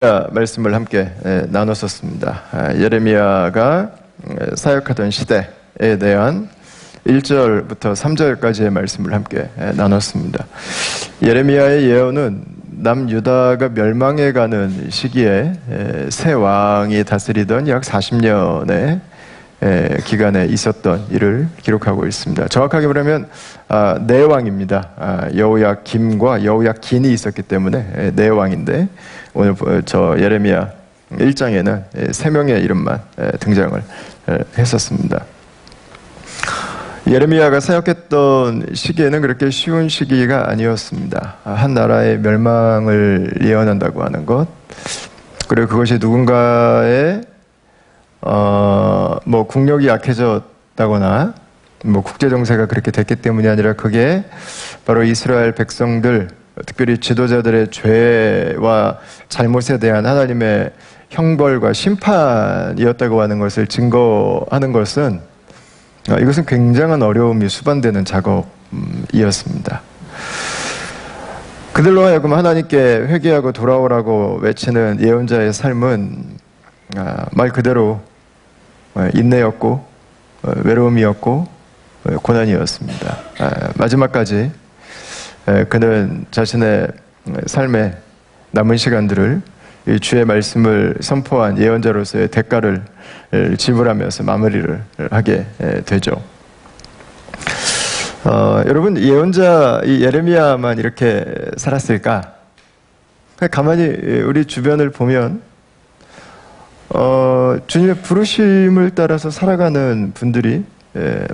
말씀을 함께 나눴었습니다. 예레미야가 사역하던 시대에 대한 1절부터 3절까지의 말씀을 함께 나눴습니다. 예레미야의 예언은 남유다가 멸망해가는 시기에 새 왕이 다스리던 약 40년의 기간에 있었던 일을 기록하고 있습니다. 정확하게 말하면 네 왕입니다. 여호야김과 여호야긴이 있었기 때문에 네 왕인데 오늘 저 예레미야 1장에는 세 명의 이름만 등장을 했었습니다. 예레미야가 사역했던 시기에는 그렇게 쉬운 시기가 아니었습니다. 한 나라의 멸망을 예언한다고 하는 것, 그리고 그것이 누군가의 국력이 약해졌다거나 국제 정세가 그렇게 됐기 때문이 아니라 그게 바로 이스라엘 백성들, 특별히 지도자들의 죄와 잘못에 대한 하나님의 형벌과 심판이었다고 하는 것을 증거하는 것은 이것은 굉장한 어려움이 수반되는 작업이었습니다. 그들로 하여금 하나님께 회개하고 돌아오라고 외치는 예언자의 삶은 말 그대로 인내였고 외로움이었고 고난이었습니다. 마지막까지 그는 자신의 삶의 남은 시간들을 주의 말씀을 선포한 예언자로서의 대가를 지불하면서 마무리를 하게 되죠. 여러분, 예언자 이 예레미야만 이렇게 살았을까? 가만히 우리 주변을 보면 주님의 부르심을 따라서 살아가는 분들이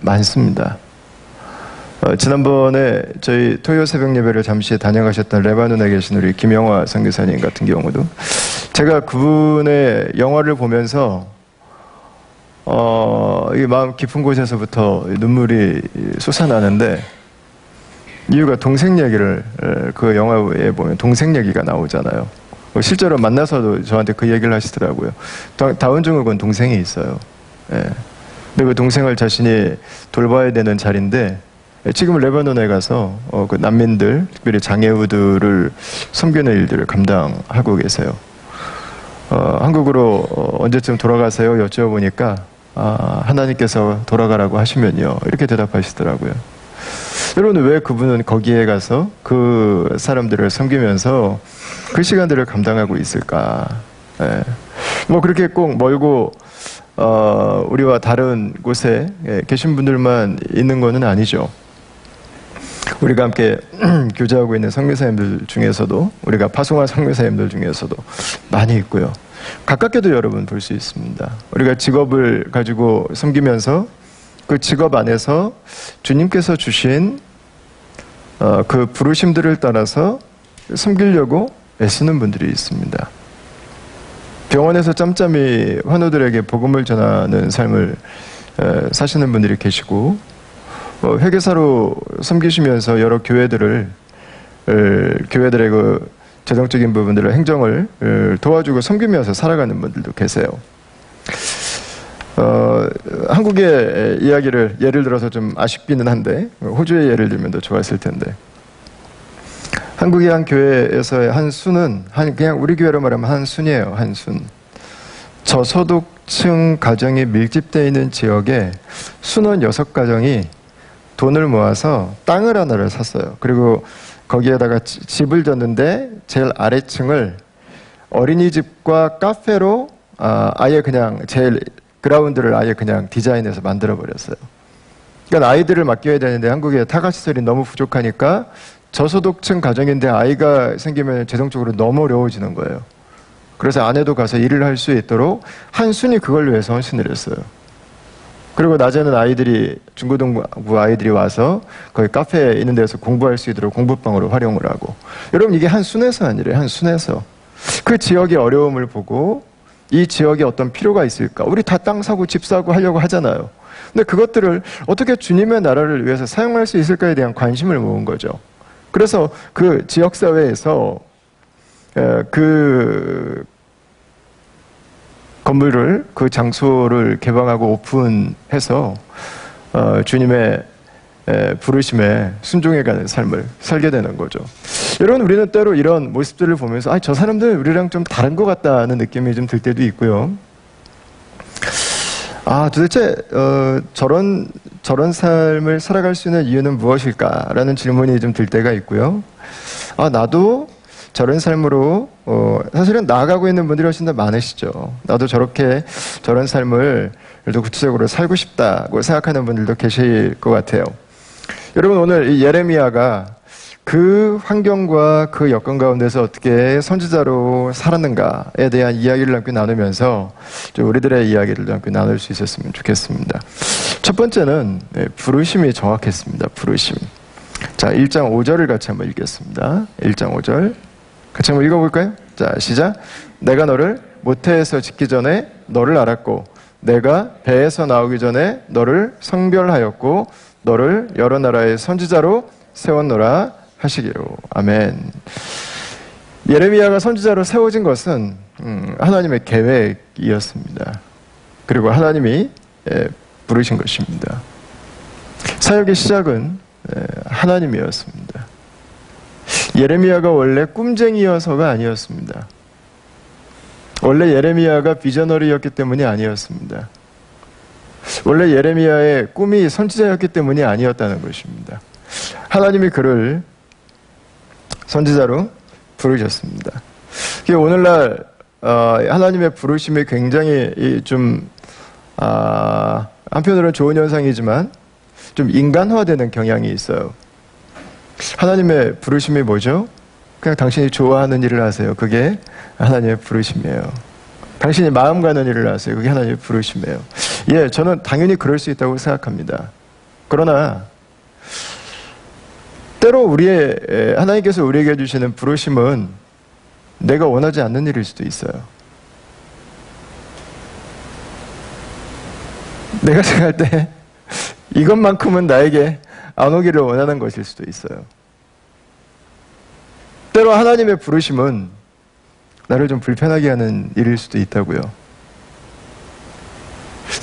많습니다. 지난번에 저희 토요 새벽 예배를 잠시 다녀가셨던 레바논에 계신 우리 김영화 선교사님 같은 경우도 제가 그분의 영화를 보면서 이 마음 깊은 곳에서부터 눈물이 솟아나는데, 이유가 동생 얘기를 그 영화에 보면 동생 얘기가 나오잖아요. 실제로 만나서도 저한테 그 얘기를 하시더라고요. 다운증후군 동생이 있어요. 근데 그 동생을 자신이 돌봐야 되는 자리인데 지금 레바논에 가서 그 난민들, 특별히 장애우들을 섬기는 일들을 감당하고 계세요. 한국으로 언제쯤 돌아가세요? 여쭤보니까 하나님께서 돌아가라고 하시면요, 이렇게 대답하시더라고요. 여러분, 왜 그분은 거기에 가서 그 사람들을 섬기면서 그 시간들을 감당하고 있을까? 그렇게 꼭 멀고 우리와 다른 곳에 계신 분들만 있는 것은 아니죠. 우리가 함께 교제하고 있는 선교사님들 중에서도, 우리가 파송한 선교사님들 중에서도 많이 있고요. 가깝게도 여러분 볼 수 있습니다. 우리가 직업을 가지고 섬기면서 그 직업 안에서 주님께서 주신 그 부르심들을 따라서 섬기려고 애쓰는 분들이 있습니다. 병원에서 짬짬이 환우들에게 복음을 전하는 삶을 사시는 분들이 계시고, 회계사로 섬기시면서 여러 교회들의 그 재정적인 부분들의 행정을 도와주고 섬기면서 살아가는 분들도 계세요. 한국의 이야기를 예를 들어서 좀 아쉽기는 한데 호주의 예를 들면 더 좋았을 텐데, 한국의 한 교회에서의 한 순은 그냥 우리 교회로 말하면 한 순이에요. 한 순. 저소득층 가정이 밀집되어 있는 지역에 순원 6가정이 돈을 모아서 땅을 하나를 샀어요. 그리고 거기에다가 집을 졌는데 제일 아래층을 어린이집과 카페로 아예 그냥 제일 그라운드를 아예 그냥 디자인해서 만들어 버렸어요. 그러니까 아이들을 맡겨야 되는데 한국에 타가시설이 너무 부족하니까 저소득층 가정인데 아이가 생기면 재정적으로 너무 어려워지는 거예요. 그래서 아내도 가서 일을 할 수 있도록 한 순이 그걸 위해서 헌신을 했어요. 그리고 낮에는 아이들이, 중고등부 아이들이 와서 거기 카페에 있는 데서 공부할 수 있도록 공부방으로 활용을 하고. 여러분, 이게 한 순에서 아니래요. 한 순에서. 그 지역의 어려움을 보고 이 지역에 어떤 필요가 있을까? 우리 다 땅 사고 집 사고 하려고 하잖아요. 근데 그것들을 어떻게 주님의 나라를 위해서 사용할 수 있을까에 대한 관심을 모은 거죠. 그래서 그 지역사회에서 그 건물을, 그 장소를 개방하고 오픈해서 주님의 부르심에 순종해가는 삶을 살게 되는 거죠. 여러분, 우리는 때로 이런 모습들을 보면서 저 사람들 우리랑 좀 다른 것 같다는 느낌이 좀 들 때도 있고요. 도대체 저런 삶을 살아갈 수 있는 이유는 무엇일까라는 질문이 좀 들 때가 있고요. 나도 저런 삶으로 사실은 나아가고 있는 분들이 훨씬 더 많으시죠. 나도 저런 삶을 구체적으로 살고 싶다고 생각하는 분들도 계실 것 같아요. 여러분, 오늘 이 예레미야가 그 환경과 그 여건 가운데서 어떻게 선지자로 살았는가에 대한 이야기를 함께 나누면서 좀 우리들의 이야기를 함께 나눌 수 있었으면 좋겠습니다. 첫 번째는 부르심이 정확했습니다. 부르심. 자, 1장 5절을 같이 한번 읽겠습니다. 1장 5절 같이 한번 읽어볼까요? 자, 시작. 내가 너를 모태에서 짓기 전에 너를 알았고 내가 배에서 나오기 전에 너를 성별하였고 너를 여러 나라의 선지자로 세웠노라 하시기로. 아멘. 예레미야가 선지자로 세워진 것은 하나님의 계획이었습니다. 그리고 하나님이 부르신 것입니다. 사역의 시작은 하나님이었습니다. 예레미야가 원래 꿈쟁이여서가 아니었습니다. 원래 예레미야가 비저너리였기 때문이 아니었습니다. 원래 예레미야의 꿈이 선지자였기 때문이 아니었다는 것입니다. 하나님이 그를 선지자로 부르셨습니다. 오늘날 하나님의 부르심이 굉장히 좀 한편으로는 좋은 현상이지만 좀 인간화되는 경향이 있어요. 하나님의 부르심이 뭐죠? 그냥 당신이 좋아하는 일을 하세요. 그게 하나님의 부르심이에요. 당신이 마음 가는 일을 하세요. 그게 하나님의 부르심이에요. 저는 당연히 그럴 수 있다고 생각합니다. 그러나 때로 하나님께서 우리에게 주시는 부르심은 내가 원하지 않는 일일 수도 있어요. 내가 생각할 때 이것만큼은 나에게 안 오기를 원하는 것일 수도 있어요. 때로 하나님의 부르심은 나를 좀 불편하게 하는 일일 수도 있다고요.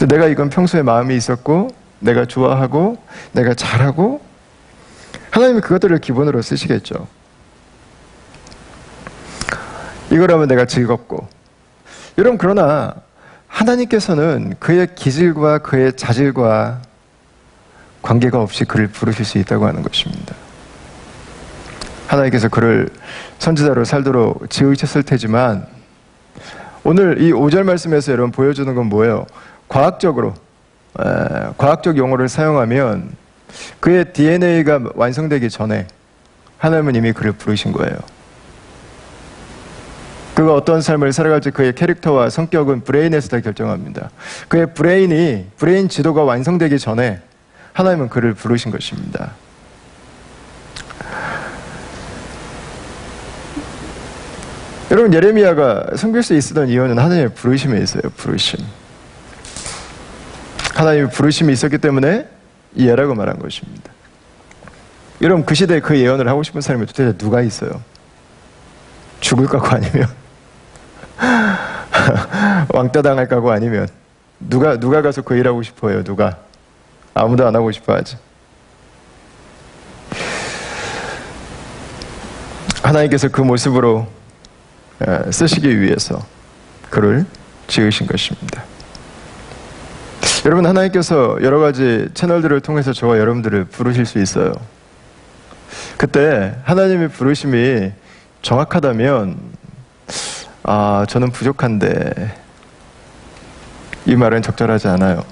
내가 이건 평소에 마음이 있었고 내가 좋아하고 내가 잘하고 하나님이 그것들을 기본으로 쓰시겠죠. 이거라면 내가 즐겁고. 여러분, 그러나 하나님께서는 그의 기질과 그의 자질과 관계가 없이 그를 부르실 수 있다고 하는 것입니다. 하나님께서 그를 선지자로 살도록 지으셨을 테지만 오늘 이 5절 말씀에서 여러분 보여주는 건 뭐예요? 과학적 용어를 사용하면 그의 DNA가 완성되기 전에 하나님은 이미 그를 부르신 거예요. 그가 어떤 삶을 살아갈지 그의 캐릭터와 성격은 브레인에서 다 결정합니다. 그의 브레인 지도가 완성되기 전에 하나님은 그를 부르신 것입니다. 여러분, 예레미야가 섬길 수 있었던 이유는 하나님의 부르심에 있어요. 부르심. 하나님의 부르심이 있었기 때문에 예라고 말한 것입니다. 여러분, 그 시대에 그 예언을 하고 싶은 사람이 도대체 누가 있어요? 죽을 각오 아니면 왕따 당할 각오 아니면 누가 가서 그 일하고 싶어요? 누가? 아무도 안 하고 싶어 하지. 하나님께서 그 모습으로 쓰시기 위해서 그를 지으신 것입니다. 여러분, 하나님께서 여러 가지 채널들을 통해서 저와 여러분들을 부르실 수 있어요. 그때 하나님의 부르심이 정확하다면 저는 부족한데 이 말은 적절하지 않아요.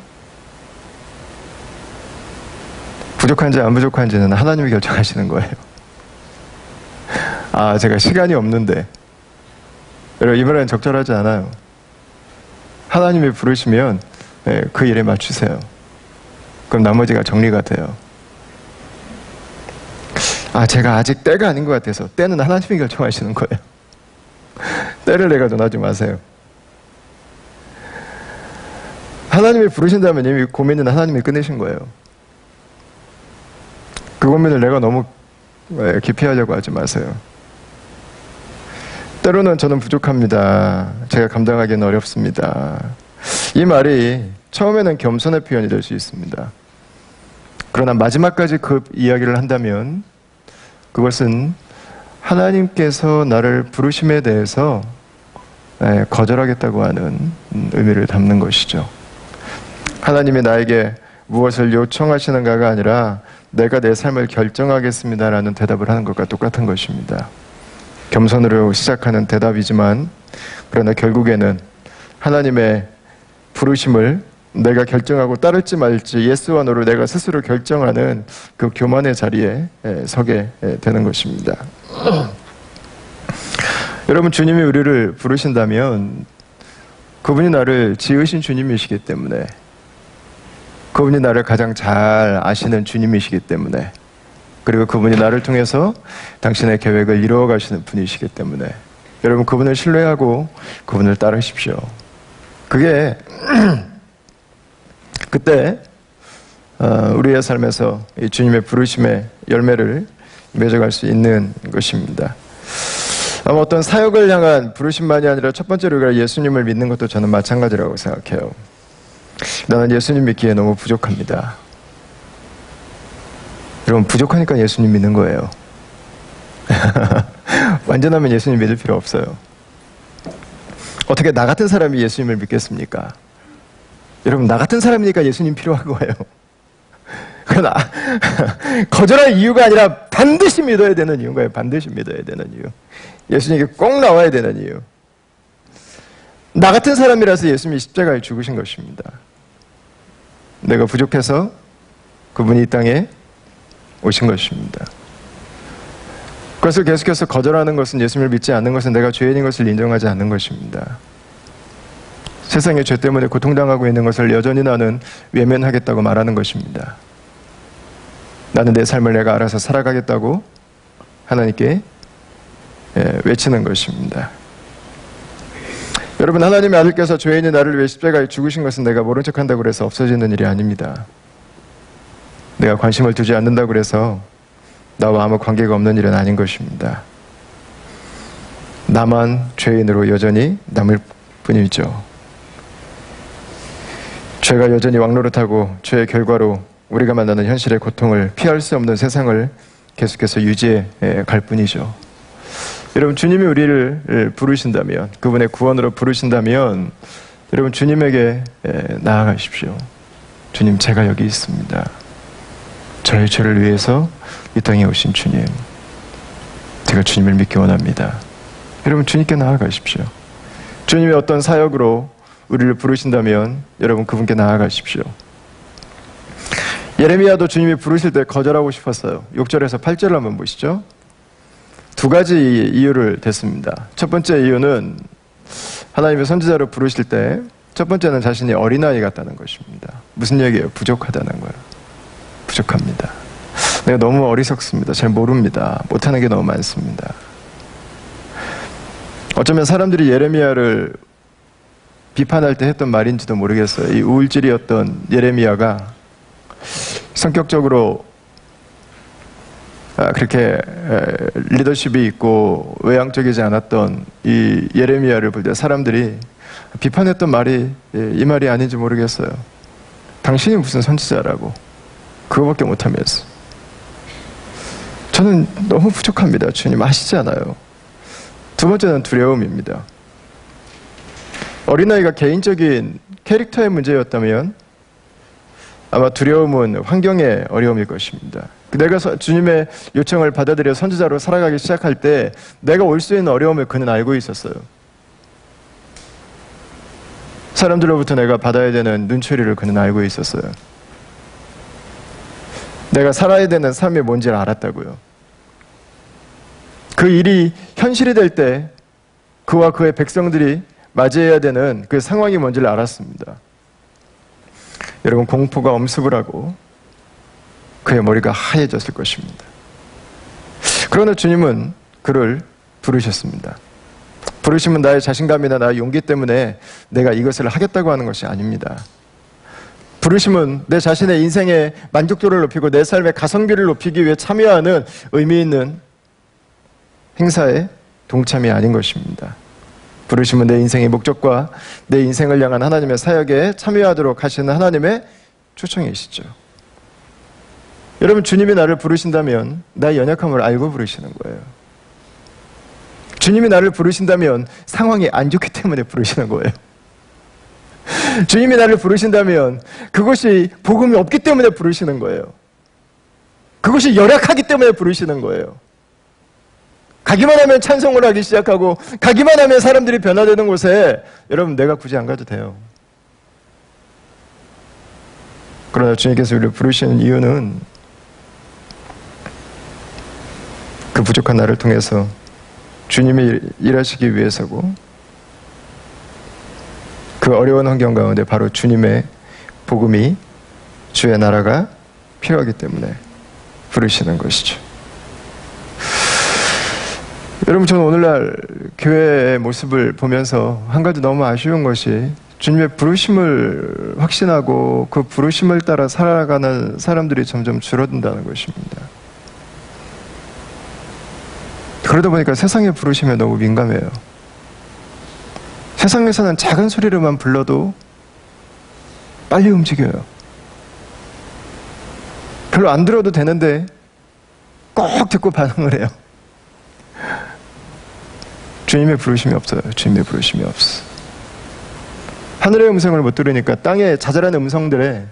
부족한지 안 부족한지는 하나님이 결정하시는 거예요. 제가 시간이 없는데. 여러분, 이 말은 적절하지 않아요. 하나님이 부르시면 그 일에 맞추세요. 그럼 나머지가 정리가 돼요. 제가 아직 때가 아닌 것 같아서. 때는 하나님이 결정하시는 거예요. 때를 내가 논하지 마세요. 하나님이 부르신다면 이미 고민은 하나님이 끝내신 거예요. 그 고민을 내가 너무 깊이 하려고 하지 마세요. 때로는 저는 부족합니다. 제가 감당하기는 어렵습니다. 이 말이 처음에는 겸손의 표현이 될 수 있습니다. 그러나 마지막까지 그 이야기를 한다면 그것은 하나님께서 나를 부르심에 대해서 거절하겠다고 하는 의미를 담는 것이죠. 하나님이 나에게 무엇을 요청하시는가가 아니라 내가 내 삶을 결정하겠습니다라는 대답을 하는 것과 똑같은 것입니다. 겸손으로 시작하는 대답이지만 그러나 결국에는 하나님의 부르심을 내가 결정하고 따를지 말지 예스와 노로 내가 스스로 결정하는 그 교만의 자리에 서게 되는 것입니다. 여러분, 주님이 우리를 부르신다면 그분이 나를 지으신 주님이시기 때문에, 그분이 나를 가장 잘 아시는 주님이시기 때문에, 그리고 그분이 나를 통해서 당신의 계획을 이루어 가시는 분이시기 때문에 여러분, 그분을 신뢰하고 그분을 따르십시오. 그게 그때 우리의 삶에서 이 주님의 부르심의 열매를 맺어갈 수 있는 것입니다. 아마 어떤 사역을 향한 부르심만이 아니라 첫 번째로 우리가 예수님을 믿는 것도 저는 마찬가지라고 생각해요. 나는 예수님 믿기에 너무 부족합니다. 여러분, 부족하니까 예수님 믿는 거예요. 완전하면 예수님 믿을 필요 없어요. 어떻게 나 같은 사람이 예수님을 믿겠습니까? 여러분, 나 같은 사람이니까 예수님 필요한 거예요. 그러나 거절할 이유가 아니라 반드시 믿어야 되는 이유인 거예요. 반드시 믿어야 되는 이유. 예수님이 꼭 나와야 되는 이유. 나 같은 사람이라서 예수님이 십자가에 죽으신 것입니다. 내가 부족해서 그분이 이 땅에 오신 것입니다. 그래서 계속해서 거절하는 것은, 예수님을 믿지 않는 것은 내가 죄인인 것을 인정하지 않는 것입니다. 세상의 죄 때문에 고통당하고 있는 것을 여전히 나는 외면하겠다고 말하는 것입니다. 나는 내 삶을 내가 알아서 살아가겠다고 하나님께 외치는 것입니다. 여러분, 하나님의 아들께서 죄인인 나를 위해 십자가에 죽으신 것은 내가 모른 척한다고 해서 없어지는 일이 아닙니다. 내가 관심을 두지 않는다고 해서 나와 아무 관계가 없는 일은 아닌 것입니다. 나만 죄인으로 여전히 남을 뿐이죠. 죄가 여전히 왕노릇하고 죄의 결과로 우리가 만나는 현실의 고통을 피할 수 없는 세상을 계속해서 유지해 갈 뿐이죠. 여러분, 주님이 우리를 부르신다면, 그분의 구원으로 부르신다면 여러분, 주님에게 나아가십시오. 주님, 제가 여기 있습니다. 저의 죄를 위해서 이 땅에 오신 주님, 제가 주님을 믿기 원합니다. 여러분, 주님께 나아가십시오. 주님이 어떤 사역으로 우리를 부르신다면 여러분, 그분께 나아가십시오. 예레미야도 주님이 부르실 때 거절하고 싶었어요. 6절에서 8절을 한번 보시죠. 두 가지 이유를 댔습니다. 첫 번째 이유는 하나님의 선지자로 부르실 때 첫 번째는 자신이 어린아이 같다는 것입니다. 무슨 얘기예요? 부족하다는 거예요. 부족합니다. 내가 너무 어리석습니다. 잘 모릅니다. 못하는 게 너무 많습니다. 어쩌면 사람들이 예레미야를 비판할 때 했던 말인지도 모르겠어요. 이 우울질이었던 예레미야가 성격적으로 그렇게 리더십이 있고 외향적이지 않았던 이 예레미야를 볼 때 사람들이 비판했던 말이 이 말이 아닌지 모르겠어요. 당신이 무슨 선지자라고, 그거밖에 못하면서. 저는 너무 부족합니다. 주님 아시잖아요. 두 번째는 두려움입니다. 어린아이가 개인적인 캐릭터의 문제였다면 아마 두려움은 환경의 어려움일 것입니다. 내가 주님의 요청을 받아들여 선지자로 살아가기 시작할 때 내가 올 수 있는 어려움을 그는 알고 있었어요. 사람들로부터 내가 받아야 되는 눈초리를 그는 알고 있었어요. 내가 살아야 되는 삶이 뭔지를 알았다고요. 그 일이 현실이 될 때 그와 그의 백성들이 맞이해야 되는 그 상황이 뭔지를 알았습니다. 여러분, 공포가 엄습을 하고 그의 머리가 하얘졌을 것입니다. 그러나 주님은 그를 부르셨습니다. 부르심은 나의 자신감이나 나의 용기 때문에 내가 이것을 하겠다고 하는 것이 아닙니다. 부르심은 내 자신의 인생의 만족도를 높이고 내 삶의 가성비를 높이기 위해 참여하는 의미 있는 행사에 동참이 아닌 것입니다. 부르심은 내 인생의 목적과 내 인생을 향한 하나님의 사역에 참여하도록 하시는 하나님의 초청이시죠. 여러분, 주님이 나를 부르신다면 나의 연약함을 알고 부르시는 거예요. 주님이 나를 부르신다면 상황이 안 좋기 때문에 부르시는 거예요. 주님이 나를 부르신다면 그것이 복음이 없기 때문에 부르시는 거예요. 그것이 열악하기 때문에 부르시는 거예요. 가기만 하면 찬송을 하기 시작하고 가기만 하면 사람들이 변화되는 곳에 여러분 내가 굳이 안 가도 돼요. 그러나 주님께서 우리를 부르시는 이유는 그 부족한 나를 통해서 주님이 일하시기 위해서고 그 어려운 환경 가운데 바로 주님의 복음이 주의 나라가 필요하기 때문에 부르시는 것이죠. 여러분 저는 오늘날 교회의 모습을 보면서 한 가지 너무 아쉬운 것이 주님의 부르심을 확신하고 그 부르심을 따라 살아가는 사람들이 점점 줄어든다는 것입니다. 그러다 보니까 세상의 부르심에 너무 민감해요. 세상에서는 작은 소리로만 불러도 빨리 움직여요. 별로 안 들어도 되는데 꼭 듣고 반응을 해요. 주님의 부르심이 없어요. 주님의 부르심이 없어. 하늘의 음성을 못 들으니까 땅의 자잘한 음성들에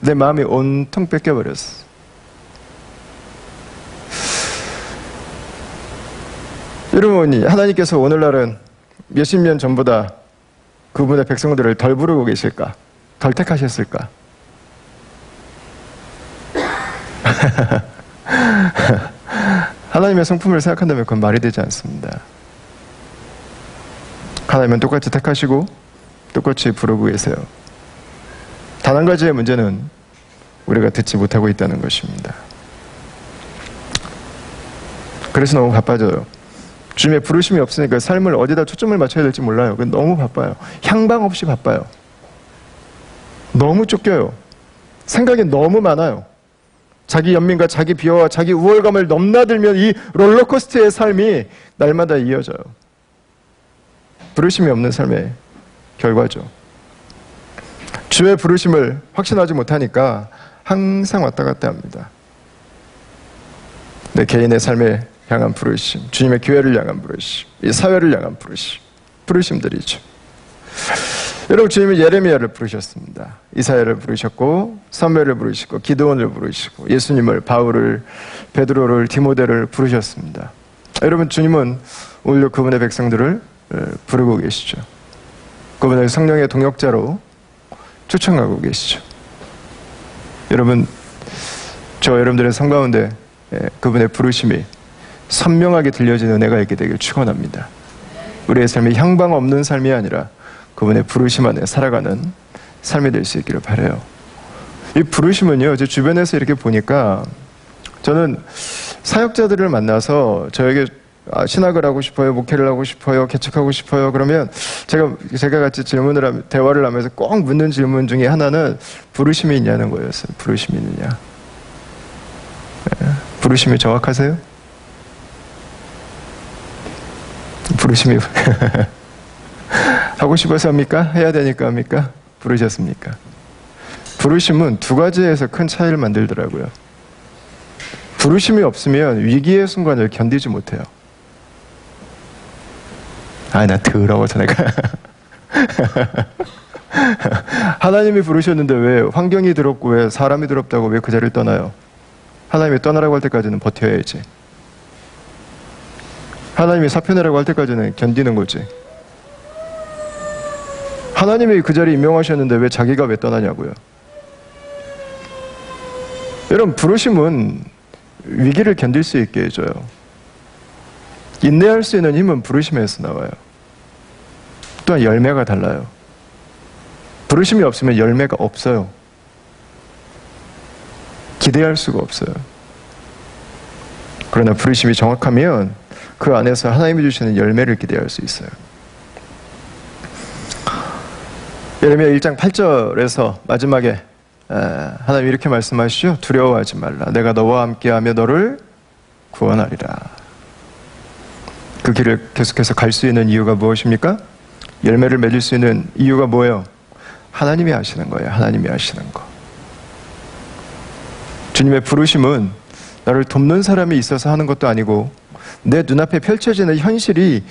내 마음이 온통 뺏겨버렸어. 여러분, 하나님께서 오늘날은 몇십 년 전보다 그분의 백성들을 덜 부르고 계실까? 덜 택하셨을까? 하나님의 성품을 생각한다면 그건 말이 되지 않습니다. 하나님은 똑같이 택하시고 똑같이 부르고 계세요. 단 한 가지의 문제는 우리가 듣지 못하고 있다는 것입니다. 그래서 너무 바빠져요. 주님의 부르심이 없으니까 삶을 어디다 초점을 맞춰야 될지 몰라요. 너무 바빠요. 향방 없이 바빠요. 너무 쫓겨요. 생각이 너무 많아요. 자기 연민과 자기 비하와 자기 우월감을 넘나들면 이 롤러코스터의 삶이 날마다 이어져요. 부르심이 없는 삶의 결과죠. 주의 부르심을 확신하지 못하니까 항상 왔다 갔다 합니다. 내 개인의 삶에 향한 부르심, 주님의 교회를 향한 부르심, 이 사회를 향한 부르심, 부르심들이죠. 여러분 주님은 예레미야를 부르셨습니다. 이사야를 부르셨고 사무엘을 부르시고 기드온을 부르시고 예수님을, 바울을, 베드로를, 디모데를 부르셨습니다. 여러분 주님은 오히려 그분의 백성들을 부르고 계시죠. 그분을 성령의 동역자로 초청하고 계시죠. 여러분 저 여러분들의 삶 가운데 그분의 부르심이 선명하게 들려지는 은혜가 있게 되길 축원합니다. 우리의 삶이 향방 없는 삶이 아니라 그분의 부르심 안에 살아가는 삶이 될 수 있기를 바라요. 이 부르심은요, 제 주변에서 이렇게 보니까 저는 사역자들을 만나서 저에게 신학을 하고 싶어요, 목회를 하고 싶어요, 개척하고 싶어요. 그러면 제가 같이 대화를 하면서 꼭 묻는 질문 중에 하나는 부르심이 있냐는 거였어요. 부르심이 있느냐? 부르심이 정확하세요? 부르심이 하고 싶어서 합니까? 해야 되니까 합니까? 부르셨습니까? 부르심은 두 가지에서 큰 차이를 만들더라고요. 부르심이 없으면 위기의 순간을 견디지 못해요. 나 더러워서 내가 하나님이 부르셨는데 왜 환경이 더럽고 왜 사람이 더럽다고 왜 그 자리를 떠나요? 하나님이 떠나라고 할 때까지는 버텨야지. 하나님이 사표내라고 할 때까지는 견디는 거지. 하나님이 그 자리에 임명하셨는데 왜 자기가 왜 떠나냐고요. 여러분 부르심은 위기를 견딜 수 있게 해줘요. 인내할 수 있는 힘은 부르심에서 나와요. 또한 열매가 달라요. 부르심이 없으면 열매가 없어요. 기대할 수가 없어요. 그러나 부르심이 정확하면 그 안에서 하나님이 주시는 열매를 기대할 수 있어요. 예레미야 1장 8절에서 마지막에 하나님이 이렇게 말씀하시죠. 두려워하지 말라. 내가 너와 함께하며 너를 구원하리라. 그 길을 계속해서 갈 수 있는 이유가 무엇입니까? 열매를 맺을 수 있는 이유가 뭐예요? 하나님이 하시는 거예요. 하나님이 하시는 거. 주님의 부르심은 나를 돕는 사람이 있어서 하는 것도 아니고 내 눈앞에 펼쳐지는 현실이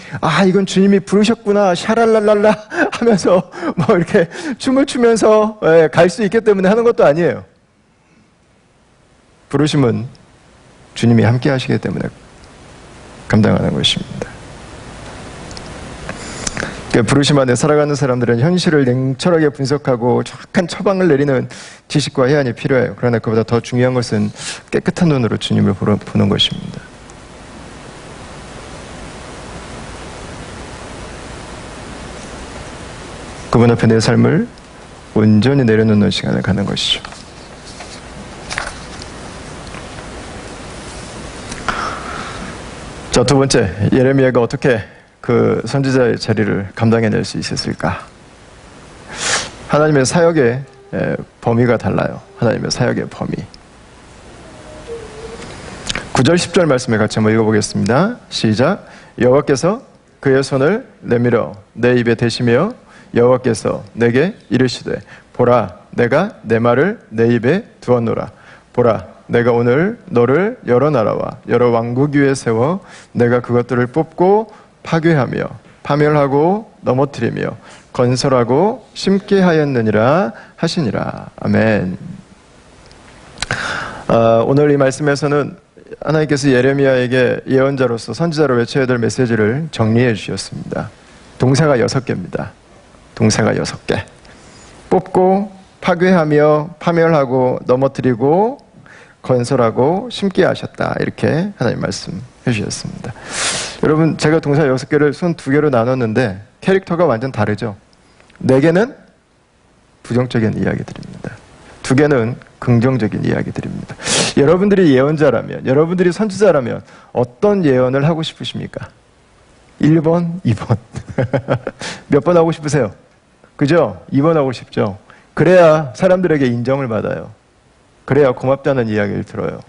이건 주님이 부르셨구나 샤랄랄랄라 하면서 뭐 이렇게 춤을 추면서 갈 수 있기 때문에 하는 것도 아니에요. 부르심은 주님이 함께 하시기 때문에 감당하는 것입니다. 부르심 안에 살아가는 사람들은 현실을 냉철하게 분석하고 정확한 처방을 내리는 지식과 해안이 필요해요. 그러나 그보다 더 중요한 것은 깨끗한 눈으로 주님을 보는 것입니다. 그분 앞에 내 삶을 온전히 내려놓는 시간을 갖는 것이죠. 자, 두 번째, 예레미야가 어떻게 그 선지자의 자리를 감당해낼 수 있었을까? 하나님의 사역의 범위가 달라요. 하나님의 사역의 범위. 9절 10절 말씀을 같이 한번 읽어보겠습니다. 시작. 여호와께서 그의 손을 내밀어 내 입에 대시며 여호와께서 내게 이르시되 보라 내가 내 말을 내 입에 두었노라. 보라 내가 오늘 너를 여러 나라와 여러 왕국 위에 세워 내가 그것들을 뽑고 파괴하며 파멸하고 넘어뜨리며 건설하고 심게 하였느니라 하시니라. 아멘. 오늘 이 말씀에서는 하나님께서 예레미야에게 예언자로서 선지자로 외쳐야 될 메시지를 정리해 주셨습니다. 동사가 6개입니다. 동사가 6개. 뽑고 파괴하며 파멸하고 넘어뜨리고 건설하고 심게 하셨다. 이렇게 하나님 말씀해 주셨습니다. 여러분, 제가 동사 6개를 손 2개로 나눴는데 캐릭터가 완전 다르죠. 4개는 부정적인 이야기들입니다. 2개는 긍정적인 이야기들입니다. 여러분들이 예언자라면, 여러분들이 선지자라면 어떤 예언을 하고 싶으십니까? 1번, 2번. 몇 번 하고 싶으세요? 그죠? 2번 하고 싶죠. 그래야 사람들에게 인정을 받아요. 그래야 고맙다는 이야기를 들어요.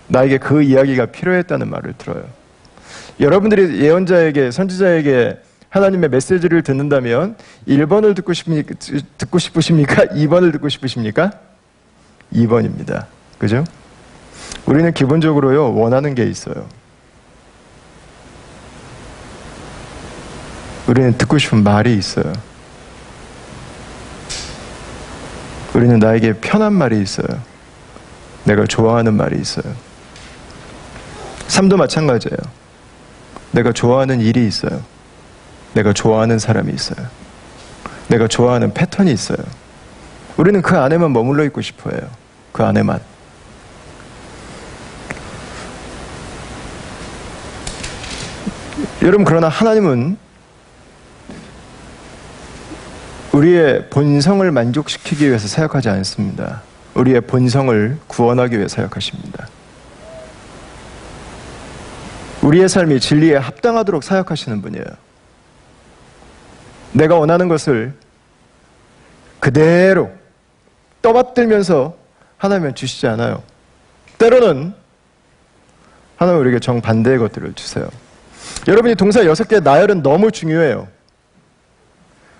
나에게 그 이야기가 필요했다는 말을 들어요. 여러분들이 예언자에게, 선지자에게 하나님의 메시지를 듣는다면 1번을 듣고 싶으십니까? 2번을 듣고 싶으십니까? 2번입니다. 그죠? 우리는 기본적으로요, 원하는 게 있어요. 우리는 듣고 싶은 말이 있어요. 우리는 나에게 편한 말이 있어요. 내가 좋아하는 말이 있어요. 삶도 마찬가지예요. 내가 좋아하는 일이 있어요. 내가 좋아하는 사람이 있어요. 내가 좋아하는 패턴이 있어요. 우리는 그 안에만 머물러 있고 싶어 해요. 그 안에만. 여러분, 그러나 하나님은 우리의 본성을 만족시키기 위해서 사역하지 않습니다. 우리의 본성을 구원하기 위해 사역하십니다. 우리의 삶이 진리에 합당하도록 사역하시는 분이에요. 내가 원하는 것을 그대로 떠받들면서 하나님은 주시지 않아요. 때로는 하나님은 우리에게 정반대의 것들을 주세요. 여러분이 동사 6개의 나열은 너무 중요해요.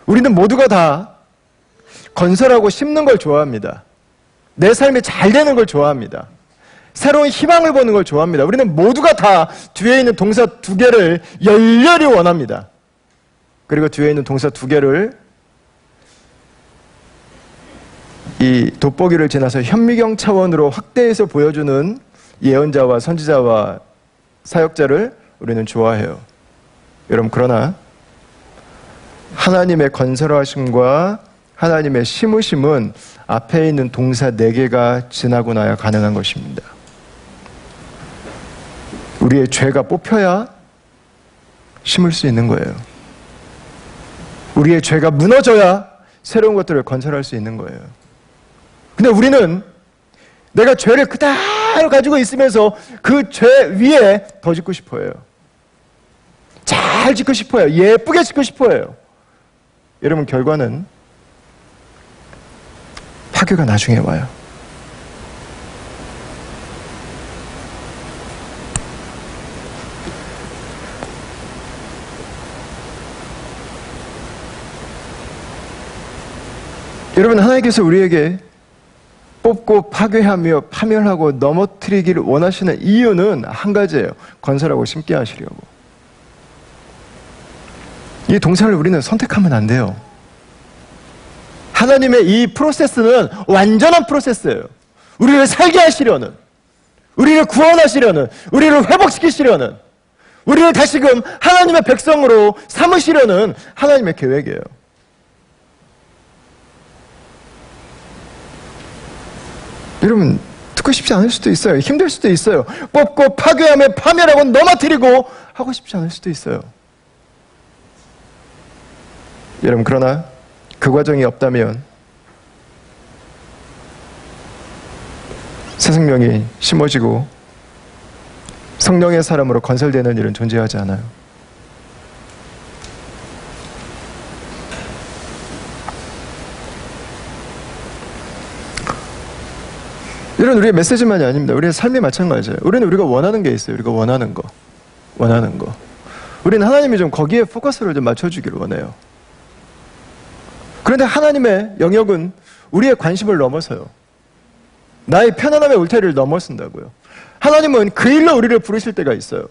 우리는 모두가 다 건설하고 심는 걸 좋아합니다. 내 삶이 잘 되는 걸 좋아합니다. 새로운 희망을 보는 걸 좋아합니다. 우리는 모두가 다 뒤에 있는 동사 2개를 열렬히 원합니다. 그리고 뒤에 있는 동사 2개를 이 돋보기를 지나서 현미경 차원으로 확대해서 보여주는 예언자와 선지자와 사역자를 우리는 좋아해요. 여러분, 그러나 하나님의 건설하심과 하나님의 심으심은 앞에 있는 동사 4개가 지나고 나야 가능한 것입니다. 우리의 죄가 뽑혀야 심을 수 있는 거예요. 우리의 죄가 무너져야 새로운 것들을 건설할 수 있는 거예요. 근데 우리는 내가 죄를 그대로 가지고 있으면서 그 죄 위에 더 짓고 싶어 해요. 잘 짓고 싶어 해요. 예쁘게 짓고 싶어 해요. 여러분, 결과는 파괴가 나중에 와요. 여러분, 하나님께서 우리에게 뽑고 파괴하며 파멸하고 넘어뜨리기를 원하시는 이유는 한 가지예요. 건설하고 심게 하시려고. 이 동산을 우리는 선택하면 안 돼요. 하나님의 이 프로세스는 완전한 프로세스예요. 우리를 살게 하시려는, 우리를 구원하시려는, 우리를 회복시키시려는, 우리를 다시금 하나님의 백성으로 삼으시려는 하나님의 계획이에요. 여러분, 듣고 싶지 않을 수도 있어요. 힘들 수도 있어요. 뽑고 파괴하며 파멸하고 넘어뜨리고 하고 싶지 않을 수도 있어요. 여러분, 그러나 그 과정이 없다면 새 생명이 심어지고 성령의 사람으로 건설되는 일은 존재하지 않아요. 이런 우리의 메시지만이 아닙니다. 우리의 삶이 마찬가지예요. 우리가 원하는 게 있어요. 우리가 원하는 거. 우리는 하나님이 좀 거기에 포커스를 좀 맞춰주기를 원해요. 그런데 하나님의 영역은 우리의 관심을 넘어서요. 나의 편안함의 울타리를 넘어선다고요. 하나님은 그 일로 우리를 부르실 때가 있어요.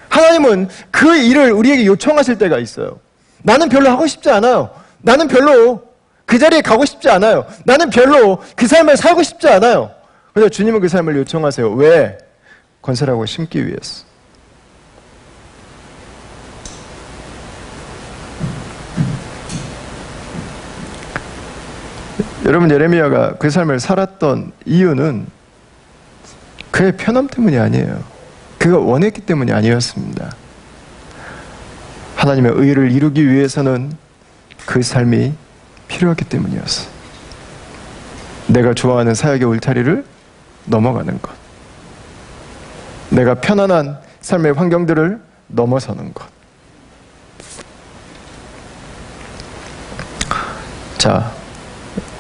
하나님은 그 일을 우리에게 요청하실 때가 있어요. 나는 별로 하고 싶지 않아요. 나는 별로 그 자리에 가고 싶지 않아요. 나는 별로 그 삶을 살고 싶지 않아요. 그래서 주님은 그 삶을 요청하세요. 왜? 건설하고 심기 위해서. 여러분, 예레미야가 그 삶을 살았던 이유는 그의 편함 때문이 아니에요. 그가 원했기 때문이 아니었습니다. 하나님의 의를 이루기 위해서는 그 삶이 필요했기 때문이었어요. 내가 좋아하는 사역의 울타리를 넘어가는 것. 내가 편안한 삶의 환경들을 넘어서는 것. 자,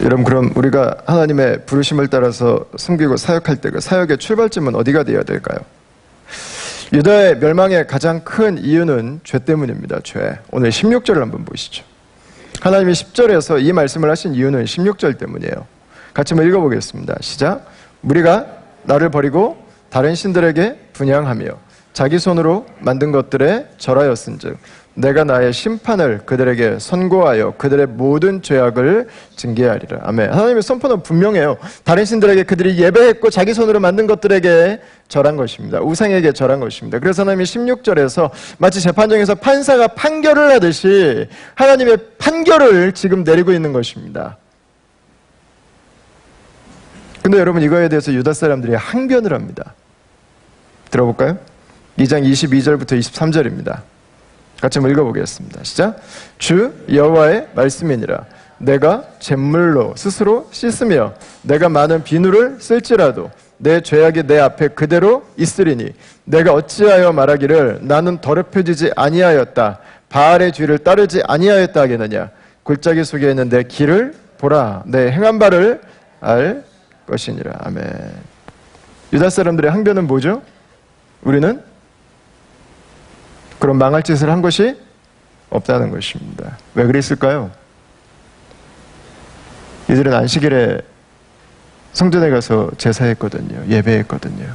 여러분, 그럼 우리가 하나님의 부르심을 따라서 섬기고 사역할 때 그 사역의 출발점은 어디가 되어야 될까요? 유다의 멸망의 가장 큰 이유는 죄 때문입니다. 죄. 오늘 16절을 한번 보시죠. 하나님이 10절에서 이 말씀을 하신 이유는 16절 때문이에요. 같이 한번 읽어보겠습니다. 시작. 무리가 나를 버리고 다른 신들에게 분향하며 자기 손으로 만든 것들에 절하였은즉 내가 나의 심판을 그들에게 선고하여 그들의 모든 죄악을 징계하리라. 아멘. 하나님의 선포는 분명해요. 다른 신들에게 그들이 예배했고 자기 손으로 만든 것들에게 절한 것입니다. 우상에게 절한 것입니다. 그래서 하나님이 16절에서 마치 재판정에서 판사가 판결을 하듯이 하나님의 판결을 지금 내리고 있는 것입니다. 근데 여러분, 이거에 대해서 유다 사람들이 항변을 합니다. 들어볼까요? 2장 22절부터 23절입니다. 같이 한번 읽어보겠습니다. 시작. 주 여호와의 말씀이니라. 내가 잿물로 스스로 씻으며 내가 많은 비누를 쓸지라도 내 죄악이 내 앞에 그대로 있으리니 내가 어찌하여 말하기를 나는 더럽혀지지 아니하였다. 바알의 뒤를 따르지 아니하였다 하겠느냐. 골짜기 속에 있는 내 길을 보라. 내 행한 바를 알 것이니라. 아멘. 유다 사람들의 항변은 뭐죠? 우리는 그런 망할 짓을 한 것이 없다는 것입니다. 왜 그랬을까요? 이들은 안식일에 성전에 가서 제사했거든요. 예배했거든요.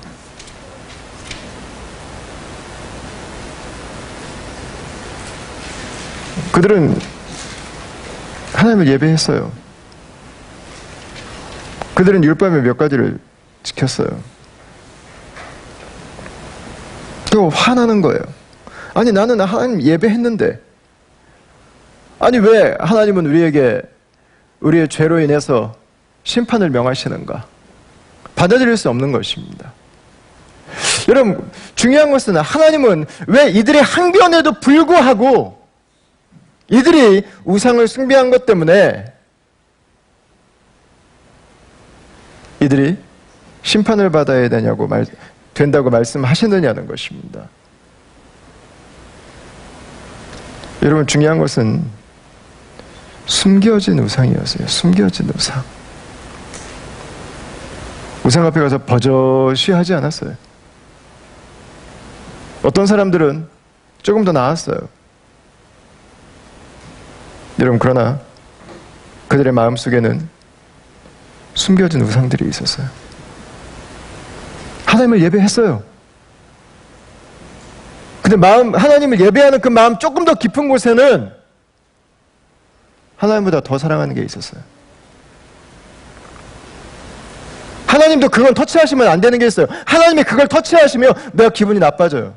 그들은 하나님을 예배했어요. 그들은 율법의 몇 가지를 지켰어요. 또 화나는 거예요. 아니, 나는 하나님 예배했는데, 아니 왜 하나님은 우리에게 우리의 죄로 인해서 심판을 명하시는가? 받아들일 수 없는 것입니다. 여러분, 중요한 것은 하나님은 왜 이들의 항변에도 불구하고 이들이 우상을 숭배한 것 때문에 이들이 심판을 받아야 된다고 말씀하시느냐는 것입니다. 여러분, 중요한 것은 숨겨진 우상이었어요. 숨겨진 우상. 우상 앞에 가서 버젓이 하지 않았어요. 어떤 사람들은 조금 더 나았어요. 여러분, 그러나 그들의 마음속에는 숨겨진 우상들이 있었어요. 하나님을 예배했어요. 근데 하나님을 예배하는 그 마음 조금 더 깊은 곳에는 하나님보다 더 사랑하는 게 있었어요. 하나님도 그건 터치하시면 안 되는 게 있어요. 하나님이 그걸 터치하시면 내가 기분이 나빠져요.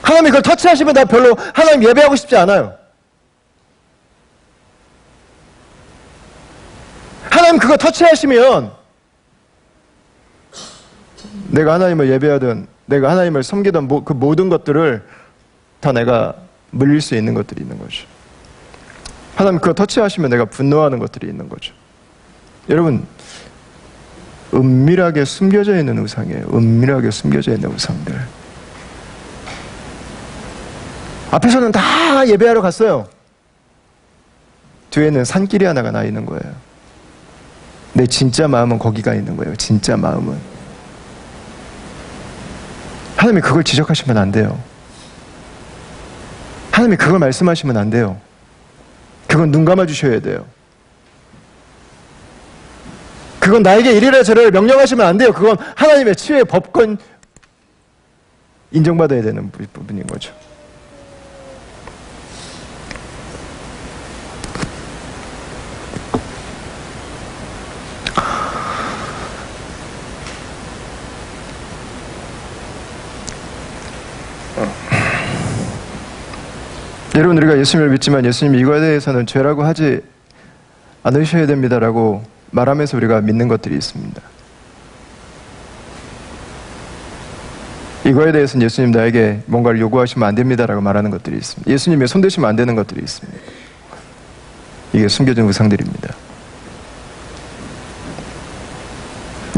하나님이 그걸 터치하시면 나 별로 하나님 예배하고 싶지 않아요. 하나님 그거 터치하시면 내가 하나님을 예배하든 내가 하나님을 섬기던 그 모든 것들을 다 내가 물릴 수 있는 것들이 있는 거죠. 하나님 그거 터치하시면 내가 분노하는 것들이 있는 거죠. 여러분, 은밀하게 숨겨져 있는 우상이에요. 은밀하게 숨겨져 있는 우상들. 앞에서는 다 예배하러 갔어요. 뒤에는 산길이 하나가 나 있는 거예요. 내 진짜 마음은 거기가 있는 거예요. 진짜 마음은. 하나님이 그걸 지적하시면 안 돼요. 하나님이 그걸 말씀하시면 안 돼요. 그건 눈 감아주셔야 돼요. 그건 나에게 이리라 저리라 명령하시면 안 돼요. 그건 하나님의 치유의 법권 인정받아야 되는 부분인 거죠. 여러분, 우리가 예수님을 믿지만 예수님이 이거에 대해서는 죄라고 하지 않으셔야 됩니다라고 말하면서 우리가 믿는 것들이 있습니다. 이거에 대해서는 예수님 나에게 뭔가를 요구하시면 안 됩니다라고 말하는 것들이 있습니다. 예수님의 손대시면 안 되는 것들이 있습니다. 이게 숨겨진 우상들입니다.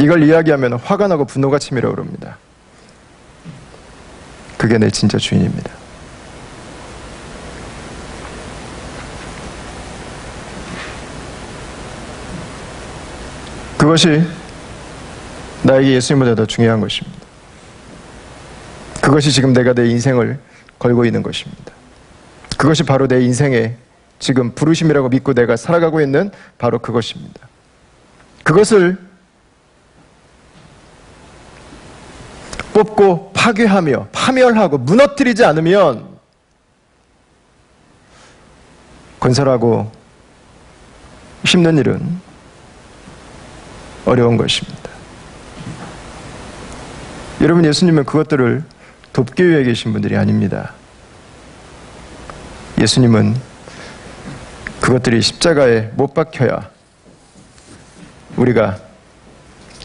이걸 이야기하면 화가 나고 분노가 치밀어 오릅니다. 그게 내 진짜 주인입니다. 그것이 나에게 예수님보다 더 중요한 것입니다. 그것이 지금 내가 내 인생을 걸고 있는 것입니다. 그것이 바로 내 인생의 지금 부르심이라고 믿고 내가 살아가고 있는 바로 그것입니다. 그것을 뽑고 파괴하며 파멸하고 무너뜨리지 않으면 건설하고 심는 일은 어려운 것입니다. 여러분, 예수님은 그것들을 돕기 위해 계신 분들이 아닙니다. 예수님은 그것들이 십자가에 못 박혀야 우리가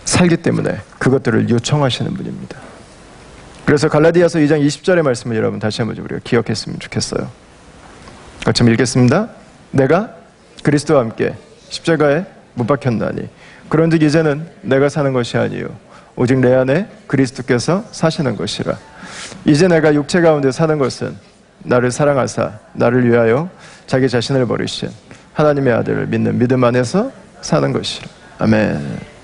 살기 때문에 그것들을 요청하시는 분입니다. 그래서 갈라디아서 2장 20절의 말씀을 여러분 다시 한번 우리가 기억했으면 좋겠어요. 같이 읽겠습니다. 내가 그리스도와 함께 십자가에 못 박혔나니 그런즉 이제는 내가 사는 것이 아니요 오직 내 안에 그리스도께서 사시는 것이라. 이제 내가 육체 가운데 사는 것은 나를 사랑하사 나를 위하여 자기 자신을 버리신 하나님의 아들을 믿는 믿음 안에서 사는 것이라. 아멘.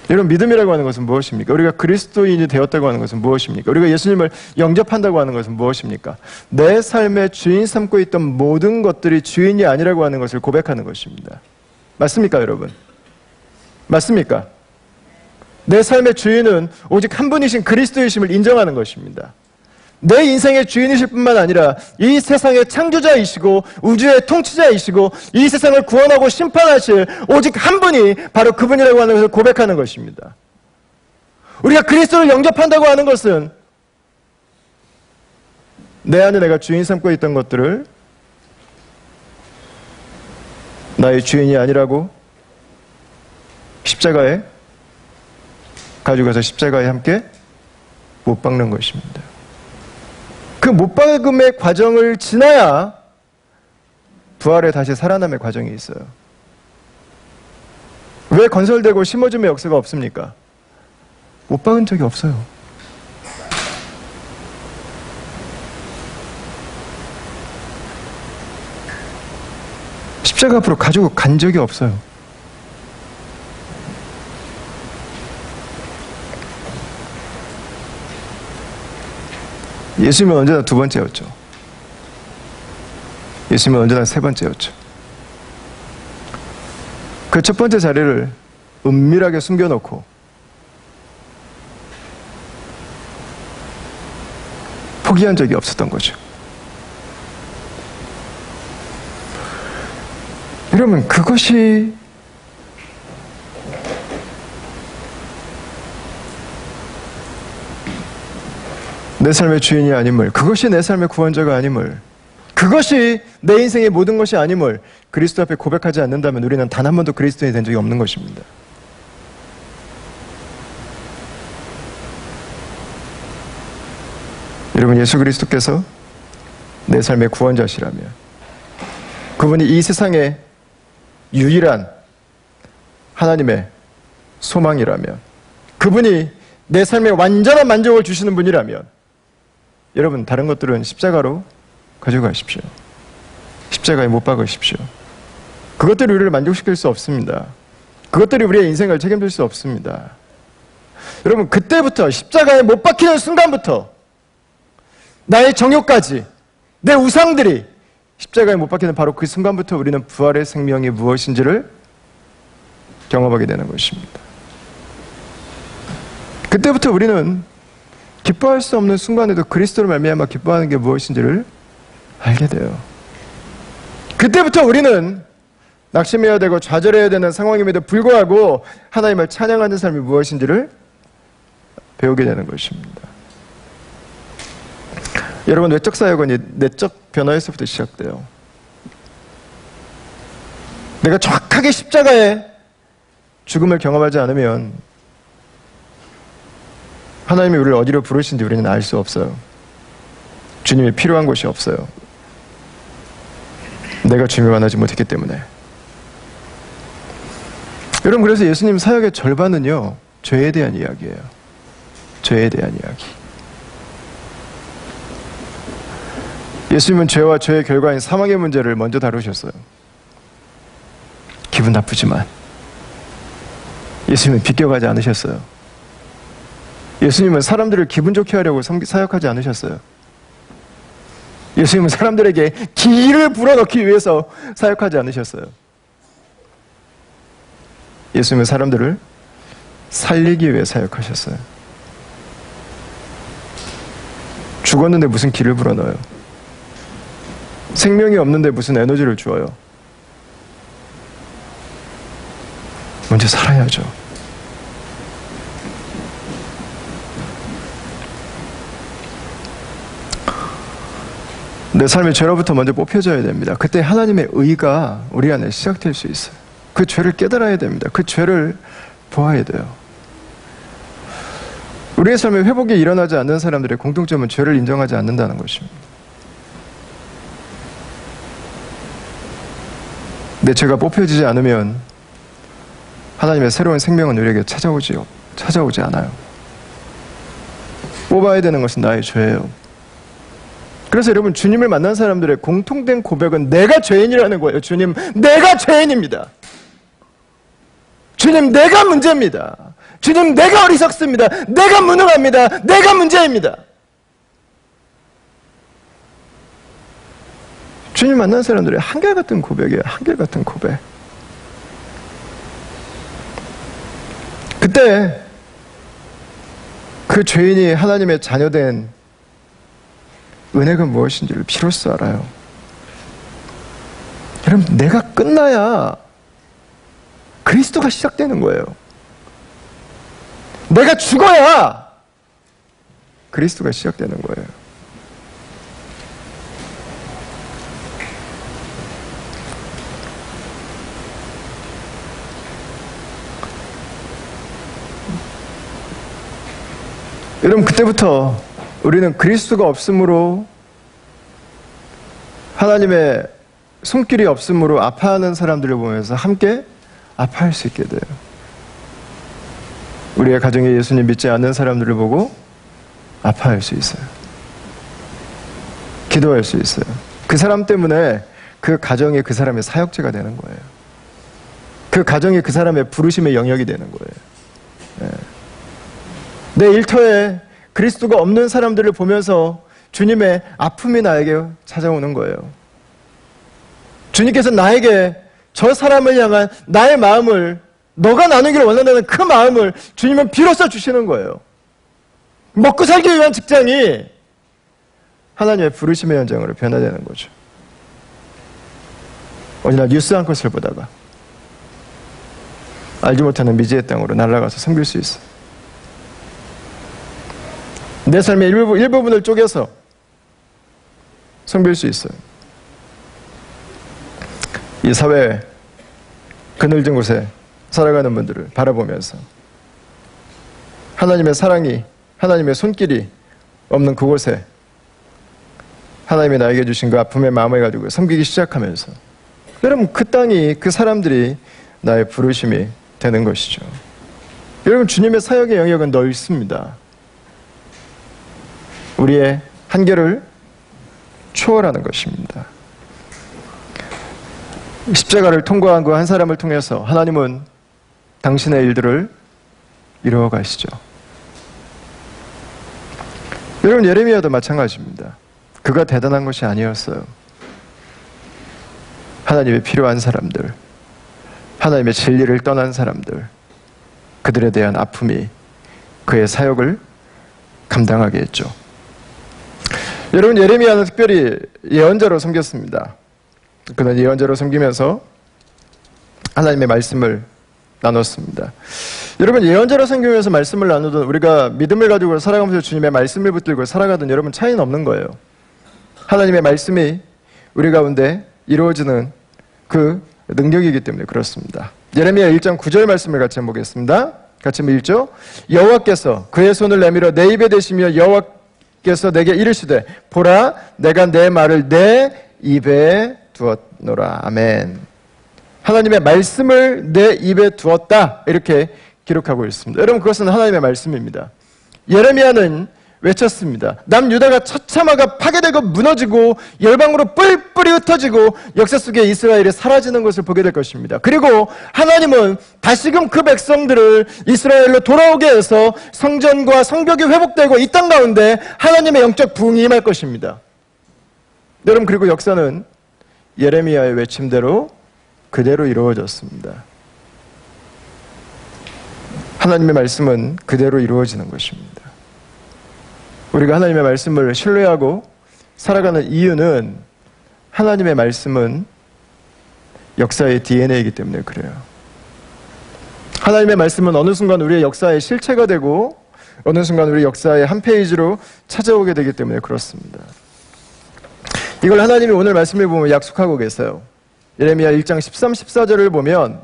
여러분, 믿음이라고 하는 것은 무엇입니까? 우리가 그리스도인이 되었다고 하는 것은 무엇입니까? 우리가 예수님을 영접한다고 하는 것은 무엇입니까? 내 삶의 주인 삼고 있던 모든 것들이 주인이 아니라고 하는 것을 고백하는 것입니다. 맞습니까, 여러분? 맞습니까? 내 삶의 주인은 오직 한 분이신 그리스도이심을 인정하는 것입니다. 내 인생의 주인이실 뿐만 아니라 이 세상의 창조자이시고 우주의 통치자이시고 이 세상을 구원하고 심판하실 오직 한 분이 바로 그분이라고 하는 것을 고백하는 것입니다. 우리가 그리스도를 영접한다고 하는 것은 내 안에 내가 주인 삼고 있던 것들을 나의 주인이 아니라고 십자가에 가져가서 십자가에 함께 못 박는 것입니다. 그 못 박음의 과정을 지나야 부활에 다시 살아남의 과정이 있어요. 왜 건설되고 심어짐의 역사가 없습니까? 못 박은 적이 없어요. 십자가 앞으로 가지고 간 적이 없어요. 예수님은 언제나 두 번째였죠. 예수님은 언제나 세 번째였죠. 그 첫 번째 자리를 은밀하게 숨겨놓고 포기한 적이 없었던 거죠. 여러분, 그것이 내 삶의 주인이 아님을, 그것이 내 삶의 구원자가 아님을, 그것이 내 인생의 모든 것이 아님을 그리스도 앞에 고백하지 않는다면 우리는 단 한 번도 그리스도인이 된 적이 없는 것입니다. 여러분, 예수 그리스도께서 내 삶의 구원자시라면, 그분이 이 세상의 유일한 하나님의 소망이라면, 그분이 내 삶에 완전한 만족을 주시는 분이라면, 여러분, 다른 것들은 십자가로 가져가십시오. 십자가에 못 박으십시오. 그것들이 우리를 만족시킬 수 없습니다. 그것들이 우리의 인생을 책임질 수 없습니다. 여러분, 그때부터, 십자가에 못 박히는 순간부터 나의 정욕까지, 내 우상들이 십자가에 못 박히는 바로 그 순간부터 우리는 부활의 생명이 무엇인지를 경험하게 되는 것입니다. 그때부터 우리는 기뻐할 수 없는 순간에도 그리스도를 말미암아 기뻐하는 게 무엇인지를 알게 돼요. 그때부터 우리는 낙심해야 되고 좌절해야 되는 상황임에도 불구하고 하나님을 찬양하는 삶이 무엇인지를 배우게 되는 것입니다. 여러분, 외적 사역은 내적 변화에서부터 시작돼요. 내가 정확하게 십자가의 죽음을 경험하지 않으면 하나님이 우리를 어디로 부르신지 우리는 알 수 없어요. 주님이 필요한 곳이 없어요. 내가 주님을 만나지 못했기 때문에. 여러분, 그래서 예수님 사역의 절반은요, 죄에 대한 이야기예요. 죄에 대한 이야기. 예수님은 죄와 죄의 결과인 사망의 문제를 먼저 다루셨어요. 기분 나쁘지만 예수님은 비껴가지 않으셨어요. 예수님은 사람들을 기분 좋게 하려고 사역하지 않으셨어요. 예수님은 사람들에게 기를 불어넣기 위해서 사역하지 않으셨어요. 예수님은 사람들을 살리기 위해 사역하셨어요. 죽었는데 무슨 기를 불어넣어요? 생명이 없는데 무슨 에너지를 주어요? 먼저 살아야죠. 내 삶의 죄로부터 먼저 뽑혀져야 됩니다. 그때 하나님의 의가 우리 안에 시작될 수 있어요. 그 죄를 깨달아야 됩니다. 그 죄를 보아야 돼요. 우리의 삶에 회복이 일어나지 않는 사람들의 공통점은 죄를 인정하지 않는다는 것입니다. 내 죄가 뽑혀지지 않으면 하나님의 새로운 생명은 우리에게 찾아오지 않아요. 뽑아야 되는 것은 나의 죄예요. 그래서 여러분, 주님을 만난 사람들의 공통된 고백은 내가 죄인이라는 거예요. 주님, 내가 죄인입니다. 주님, 내가 문제입니다. 주님, 내가 어리석습니다. 내가 무능합니다. 내가 문제입니다. 주님 만난 사람들의 한결같은 고백이에요. 한결같은 고백. 그때 그 죄인이 하나님의 자녀된 은혜가 무엇인지를 비로소 알아요. 여러분, 내가 끝나야 그리스도가 시작되는 거예요. 내가 죽어야 그리스도가 시작되는 거예요. 여러분, 그때부터 우리는 그리스도가 없으므로, 하나님의 손길이 없으므로 아파하는 사람들을 보면서 함께 아파할 수 있게 돼요. 우리의 가정에 예수님 믿지 않는 사람들을 보고 아파할 수 있어요. 기도할 수 있어요. 그 사람 때문에 그 가정이 그 사람의 사역제가 되는 거예요. 그 가정이 그 사람의 부르심의 영역이 되는 거예요. 내 일터에 그리스도가 없는 사람들을 보면서 주님의 아픔이 나에게 찾아오는 거예요. 주님께서 나에게 저 사람을 향한 나의 마음을, 너가 나누기를 원한다는 그 마음을 주님은 비로소 주시는 거예요. 먹고 살기 위한 직장이 하나님의 부르심의 현장으로 변화되는 거죠. 어느 날 뉴스 한 컷을 보다가 알지 못하는 미지의 땅으로 날아가서 섬길 수 있어. 내 삶의 일부분을 쪼개서 섬길 수 있어요. 이 사회에 그늘진 곳에 살아가는 분들을 바라보면서 하나님의 사랑이, 하나님의 손길이 없는 그곳에 하나님이 나에게 주신 그 아픔의 마음을 가지고 섬기기 시작하면서 여러분, 그 땅이, 그 사람들이 나의 부르심이 되는 것이죠. 여러분, 주님의 사역의 영역은 넓습니다. 우리의 한계를 초월하는 것입니다. 십자가를 통과한 그 한 사람을 통해서 하나님은 당신의 일들을 이루어 가시죠. 여러분, 예레미야도 마찬가지입니다. 그가 대단한 것이 아니었어요. 하나님의 필요한 사람들, 하나님의 진리를 떠난 사람들, 그들에 대한 아픔이 그의 사역을 감당하게 했죠. 여러분, 예레미야는 특별히 예언자로 섬겼습니다. 그는 예언자로 섬기면서 하나님의 말씀을 나눴습니다. 여러분, 예언자로 섬기면서 말씀을 나누던, 우리가 믿음을 가지고 살아가면서 주님의 말씀을 붙들고 살아가던 여러분, 차이는 없는 거예요. 하나님의 말씀이 우리 가운데 이루어지는 그 능력이기 때문에 그렇습니다. 예레미야 1장 9절 말씀을 같이 한번 보겠습니다. 같이 한번 읽죠. 여호와께서 그의 손을 내밀어 내 입에 대시며 여호와께서 내게 이르시되 보라, 내가 내 말을 내 입에 두었노라. 아멘. 하나님의 말씀을 내 입에 두었다, 이렇게 기록하고 있습니다. 여러분, 그것은 하나님의 말씀입니다. 예레미야는 외쳤습니다. 남유다가 처참하가 파괴되고 무너지고 열방으로 뿔뿔이 흩어지고 역사 속에 이스라엘이 사라지는 것을 보게 될 것입니다. 그리고 하나님은 다시금 그 백성들을 이스라엘로 돌아오게 해서 성전과 성벽이 회복되고 이 땅 가운데 하나님의 영적 부흥이 임할 것입니다. 여러분, 그리고 역사는 예레미야의 외침대로 그대로 이루어졌습니다. 하나님의 말씀은 그대로 이루어지는 것입니다. 우리가 하나님의 말씀을 신뢰하고 살아가는 이유는 하나님의 말씀은 역사의 DNA이기 때문에 그래요. 하나님의 말씀은 어느 순간 우리의 역사의 실체가 되고 어느 순간 우리 역사의 한 페이지로 찾아오게 되기 때문에 그렇습니다. 이걸 하나님이 오늘 말씀을 보면 약속하고 계세요. 예레미야 1장 13, 14절을 보면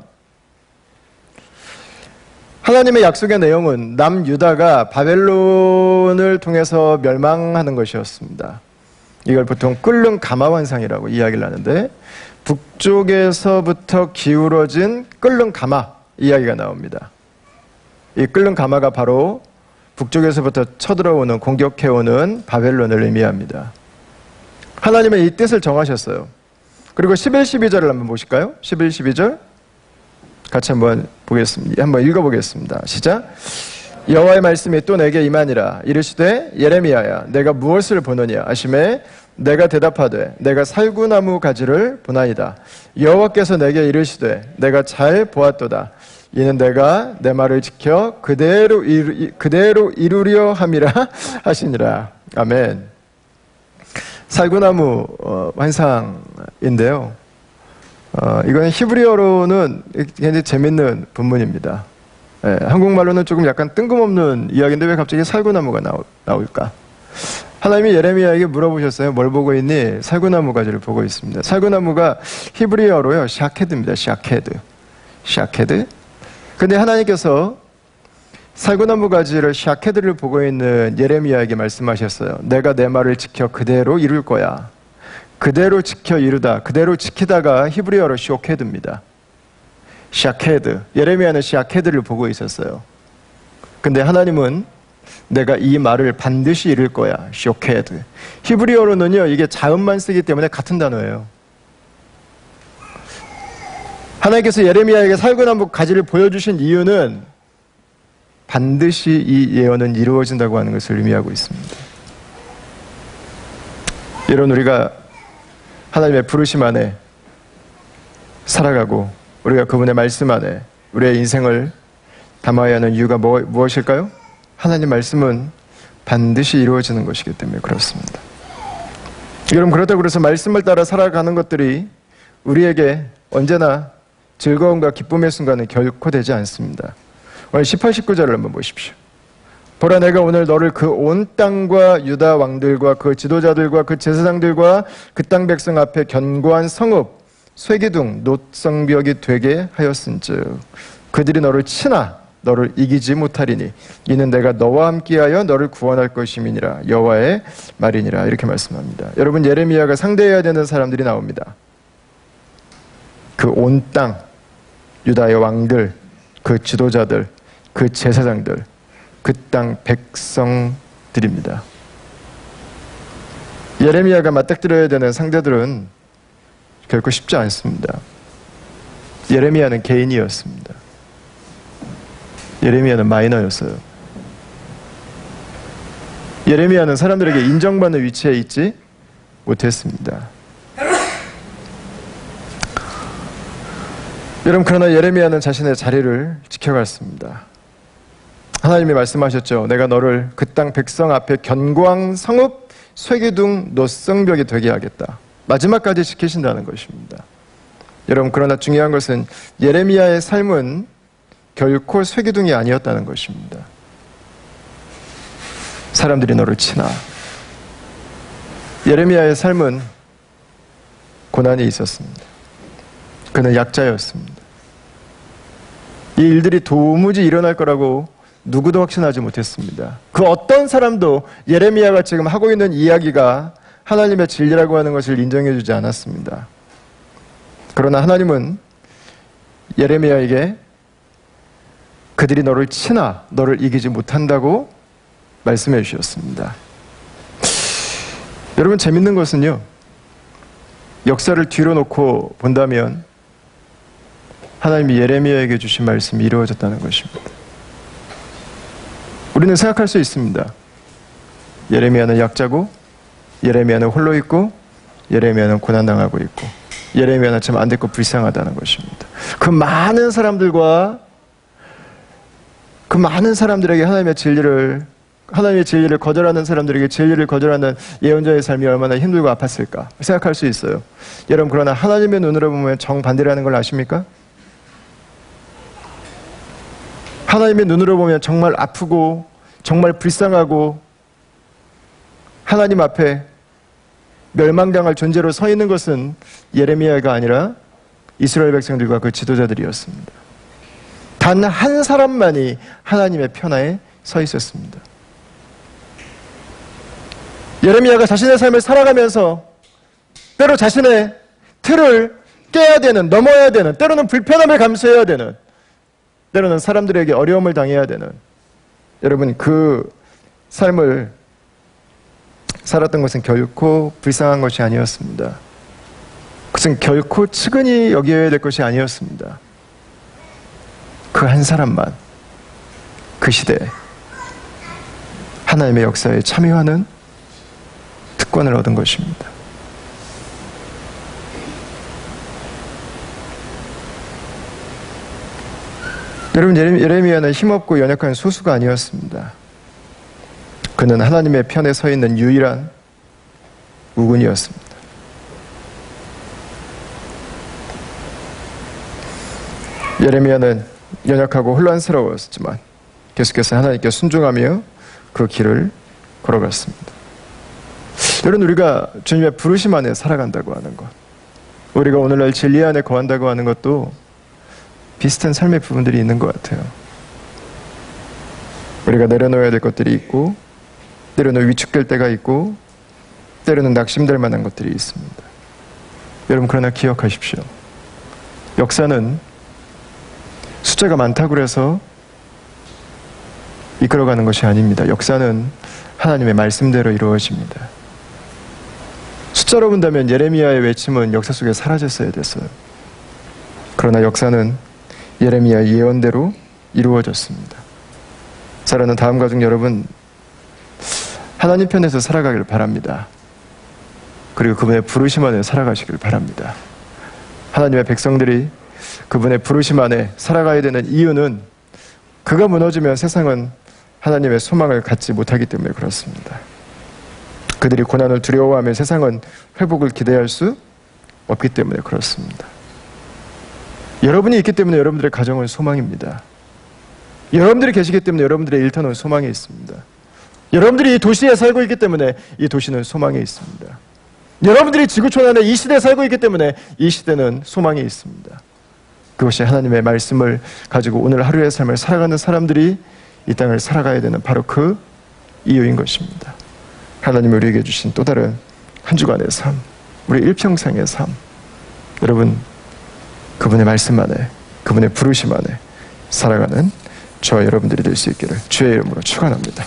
하나님의 약속의 내용은 남유다가 바벨론을 통해서 멸망하는 것이었습니다. 이걸 보통 끓는 가마환상이라고 이야기를 하는데 북쪽에서부터 기울어진 끓는 가마 이야기가 나옵니다. 이 끓는 가마가 바로 북쪽에서부터 쳐들어오는, 공격해오는 바벨론을 의미합니다. 하나님은 이 뜻을 정하셨어요. 그리고 11, 12절을 한번 보실까요? 11, 12절 같이 한번 보겠습니다. 한번 읽어보겠습니다. 시작. 여호와의 말씀이 또 내게 임하니라. 이르시되 예레미야야, 내가 무엇을 보느냐 하시매 내가 대답하되 내가 살구나무 가지를 보나이다. 여호와께서 내게 이르시되 내가 잘 보았도다. 이는 내가 내 말을 지켜 그대로 이루려 함이라 하시니라. 아멘. 살구나무 환상인데요. 이거는 히브리어로는 굉장히 재밌는 본문입니다. 한국말로는 조금 약간 뜬금없는 이야기인데 왜 갑자기 살구나무가 나올까? 하나님이 예레미야에게 물어보셨어요. 뭘 보고 있니? 살구나무 가지를 보고 있습니다. 살구나무가 히브리어로요, 샤케드입니다. 샤케드. 근데 하나님께서 살구나무 가지를 샤케드를 보고 있는 예레미야에게 말씀하셨어요. 내가 내 말을 지켜 그대로 이룰 거야. 그대로 지켜 이루다. 그대로 지키다가 히브리어로 쇼케드입니다. 샤케드. 예레미야는 샤케드를 보고 있었어요. 근데 하나님은 내가 이 말을 반드시 이룰 거야. 쇼케드. 히브리어로는요, 이게 자음만 쓰기 때문에 같은 단어예요. 하나님께서 예레미야에게 살구나무 가지를 보여주신 이유는 반드시 이 예언은 이루어진다고 하는 것을 의미하고 있습니다. 여러분, 우리가 하나님의 부르심 안에 살아가고 우리가 그분의 말씀 안에 우리의 인생을 담아야 하는 이유가 무엇일까요? 하나님 말씀은 반드시 이루어지는 것이기 때문에 그렇습니다. 여러분, 그렇다고 그래서 말씀을 따라 살아가는 것들이 우리에게 언제나 즐거움과 기쁨의 순간은 결코 되지 않습니다. 오늘 18, 19절을 한번 보십시오. 보라, 내가 오늘 너를 그 온 땅과 유다 왕들과 그 지도자들과 그 제사장들과 그 땅 백성 앞에 견고한 성읍 쇠기둥 노성벽이 되게 하였은즉 그들이 너를 치나 너를 이기지 못하리니 이는 내가 너와 함께하여 너를 구원할 것임이니라 여호와의 말이니라. 이렇게 말씀합니다. 여러분, 예레미야가 상대해야 되는 사람들이 나옵니다. 그 온 땅, 유다의 왕들, 그 지도자들, 그 제사장들, 그 땅 백성들입니다. 예레미야가 맞닥뜨려야 되는 상대들은 결코 쉽지 않습니다. 예레미야는 개인이었습니다. 예레미야는 마이너였어요. 예레미야는 사람들에게 인정받는 위치에 있지 못했습니다. 여러분, 그러나 예레미야는 자신의 자리를 지켜갔습니다. 하나님이 말씀하셨죠. 내가 너를 그 땅 백성 앞에 견고한 성읍 쇠기둥 노성벽이 되게 하겠다. 마지막까지 지키신다는 것입니다. 여러분, 그러나 중요한 것은 예레미야의 삶은 결코 쇠기둥이 아니었다는 것입니다. 사람들이 너를 치나. 예레미야의 삶은 고난이 있었습니다. 그는 약자였습니다. 이 일들이 도무지 일어날 거라고 누구도 확신하지 못했습니다. 그 어떤 사람도 예레미야가 지금 하고 있는 이야기가 하나님의 진리라고 하는 것을 인정해 주지 않았습니다. 그러나 하나님은 예레미야에게 그들이 너를 치나 너를 이기지 못한다고 말씀해 주셨습니다. 여러분, 재밌는 것은요, 역사를 뒤로 놓고 본다면 하나님이 예레미야에게 주신 말씀이 이루어졌다는 것입니다. 우리는 생각할 수 있습니다. 예레미야는 약자고, 예레미야는 홀로 있고, 예레미야는 고난당하고 있고, 예레미야는 참 안 됐고 불쌍하다는 것입니다. 그 많은 사람들에게 하나님의 진리를 거절하는 사람들에게 진리를 거절하는 예언자의 삶이 얼마나 힘들고 아팠을까 생각할 수 있어요. 여러분, 그러나 하나님의 눈으로 보면 정반대라는 걸 아십니까? 하나님의 눈으로 보면 정말 아프고 정말 불쌍하고 하나님 앞에 멸망당할 존재로 서 있는 것은 예레미야가 아니라 이스라엘 백성들과 그 지도자들이었습니다. 단 한 사람만이 하나님의 편에 서 있었습니다. 예레미야가 자신의 삶을 살아가면서 때로 자신의 틀을 깨야 되는, 넘어야 되는, 때로는 불편함을 감수해야 되는, 때로는 사람들에게 어려움을 당해야 되는, 여러분, 그 삶을 살았던 것은 결코 불쌍한 것이 아니었습니다. 그것은 결코 측은히 여겨야 될 것이 아니었습니다. 그 한 사람만 그 시대에 하나님의 역사에 참여하는 특권을 얻은 것입니다. 여러분, 예레미야는 힘없고 연약한 소수가 아니었습니다. 그는 하나님의 편에 서 있는 유일한 우군이었습니다. 예레미야는 연약하고 혼란스러웠지만 계속해서 하나님께 순종하며 그 길을 걸어갔습니다. 여러분, 우리가 주님의 부르심 안에 살아간다고 하는 것, 우리가 오늘날 진리 안에 거한다고 하는 것도 비슷한 삶의 부분들이 있는 것 같아요. 우리가 내려놓아야 될 것들이 있고, 때로는 위축될 때가 있고, 때로는 낙심될 만한 것들이 있습니다. 여러분, 그러나 기억하십시오. 역사는 숫자가 많다고 해서 이끌어가는 것이 아닙니다. 역사는 하나님의 말씀대로 이루어집니다. 숫자로 본다면 예레미야의 외침은 역사 속에 사라졌어야 됐어요. 그러나 역사는 예레미야의 예언대로 이루어졌습니다. 사랑하는 다음 가족 여러분, 하나님 편에서 살아가길 바랍니다. 그리고 그분의 부르심 안에 살아가시길 바랍니다. 하나님의 백성들이 그분의 부르심 안에 살아가야 되는 이유는 그가 무너지면 세상은 하나님의 소망을 갖지 못하기 때문에 그렇습니다. 그들이 고난을 두려워하면 세상은 회복을 기대할 수 없기 때문에 그렇습니다. 여러분이 있기 때문에 여러분들의 가정은 소망입니다. 여러분들이 계시기 때문에 여러분들의 일터는 소망이 있습니다. 여러분들이 이 도시에 살고 있기 때문에 이 도시는 소망이 있습니다. 여러분들이 지구촌 안에 이 시대에 살고 있기 때문에 이 시대는 소망이 있습니다. 그것이 하나님의 말씀을 가지고 오늘 하루의 삶을 살아가는 사람들이 이 땅을 살아가야 되는 바로 그 이유인 것입니다. 하나님이 우리에게 주신 또 다른 한 주간의 삶, 우리 일평생의 삶, 여러분 그분의 말씀 안에, 그분의 부르심 안에 살아가는 저와 여러분들이 될 수 있기를 주의 이름으로 축원합니다.